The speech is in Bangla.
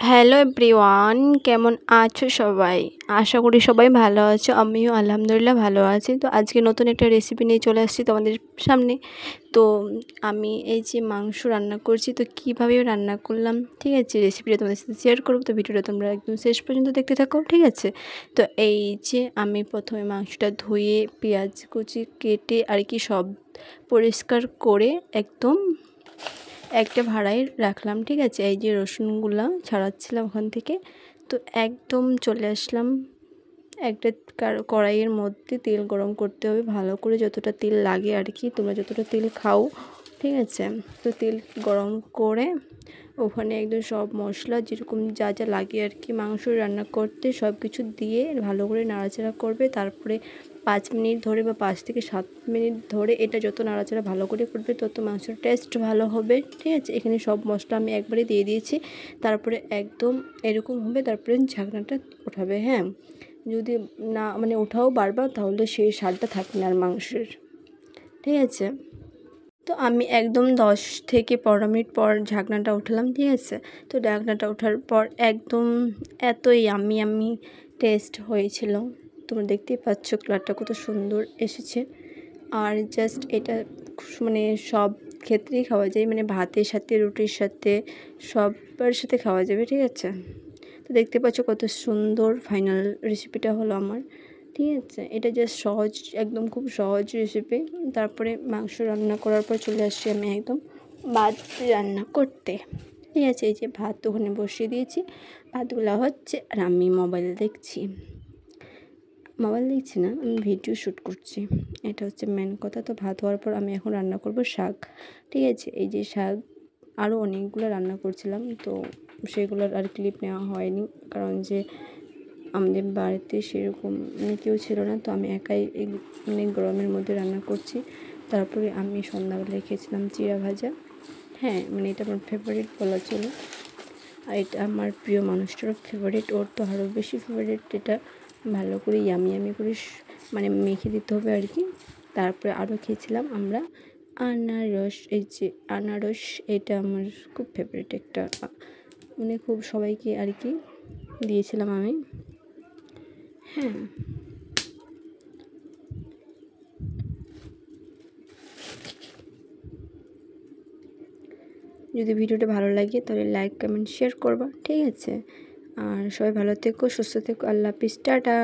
হ্যালো এভরিওয়ান, কেমন আছো সবাই? আশা করি সবাই ভালো আছো। আমিও আলহামদুলিল্লাহ ভালো আছি। তো আজকে নতুন একটা রেসিপি নিয়ে চলে আসছি তোমাদের সামনে। তো আমি এই যে মাংস রান্না করছি, তো কীভাবে রান্না করলাম, ঠিক আছে, রেসিপিটা তোমাদের সাথে শেয়ার করবো। তো ভিডিওটা তোমরা একদম শেষ পর্যন্ত দেখতে থাকো, ঠিক আছে। তো এই যে আমি প্রথমে মাংসটা ধুয়ে পেঁয়াজ কুচি কেটে আর কি সব পরিষ্কার করে একদম একটা ভাড়ায় রাখলাম, ঠিক আছে। এই যে রসুনগুলো ছাড়াচ্ছিলাম ওখান থেকে। তো একদম চলে আসলাম একটা কড়াইয়ের মধ্যে। তেল গরম করতে হবে ভালো করে, যতটা তেল লাগে আর কি, তোমরা যতটা তেল খাও, ঠিক আছে। তো তেল গরম করে ওখানে একদম সব মশলা যেরকম যা যা লাগে আর কি মাংস রান্না করতে সব কিছু দিয়ে ভালো করে নাড়াচাড়া করবে। তারপরে 5 মিনিট ধরে বা 5 থেকে 7 মিনিট ধরে এটা যত নাড়াচাড়া ভালো করে করবে তত মাংসের টেস্ট ভালো হবে, ঠিক আছে। এখানে সব মশলা আমি একবারে দিয়ে দিয়েছি। তারপরে একদম এরকম হবে, তারপরে ঢাকনাটা ওঠাবে। হ্যাঁ, যদি না মানে ওঠাও বারবার, তাহলে সেই স্বাদটা থাকবে না আর মাংসের, ঠিক আছে। তো আমি একদম 10 থেকে 15 মিনিট পর ঢাকনাটা উঠালাম, ঠিক আছে। তো ঢাকনাটা ওঠার পর একদম এতই আমি টেস্ট হয়েছিল। তোমরা দেখতেই পাচ্ছ কালারটা কত সুন্দর এসেছে। আর জাস্ট এটা মানে সব ক্ষেত্রেই খাওয়া যায়, মানে ভাতের সাথে, রুটির সাথে, সবার সাথে খাওয়া যাবে, ঠিক আছে। তো দেখতে পাচ্ছ কত সুন্দর ফাইনাল রেসিপিটা হলো আমার, ঠিক আছে। এটা জাস্ট সহজ, একদম খুব সহজ রেসিপি। তারপরে মাংস রান্না করার পর চলে আসছি আমি একদম ভাত রান্না করতে, ঠিক আছে। এই যে ভাত ওখানে বসিয়ে দিয়েছি, ভাতগুলো হচ্ছে আর আমি মোবাইল দেখছি না, আমি ভিডিও শ্যুট করছি, এটা হচ্ছে মেন কথা। তো ভাত হওয়ার পর আমি এখন রান্না করব শাক, ঠিক আছে। এই যে শাক আরও অনেকগুলো রান্না করছিলাম, তো সেগুলোর আর ক্লিপ নেওয়া হয়নি, কারণ যে আমাদের বাড়িতে সেরকম কেউ ছিল না। তো আমি একাই মানে গরমের মধ্যে রান্না করছি। তারপরে আমি সন্ধ্যাবেলায় খেয়েছিলাম চিড়া ভাজা। হ্যাঁ, মানে এটা আমার ফেভারিট বলা চলে। আর এটা আমার প্রিয় মানুষটারও ফেভারিট, ওর তো আরও বেশি ফেভারিট। এটা ভালো করে ইয়ামি করে মানে মেখে দিতে হবে আর কি। তারপরে আরও খেয়েছিলাম আমরা আনারস। এই যে আনারস, এটা আমার খুব ফেভারিট একটা, মানে খুব সবাইকে আর কি দিয়েছিলাম আমি। হ্যাঁ, যদি ভিডিওটা ভালো লাগে তাহলে লাইক কমেন্ট শেয়ার করবা, ঠিক আছে। আর সবাই ভালো থেকো, সুস্থ থেকো। আল্লাহ হাফিজ, টাটা।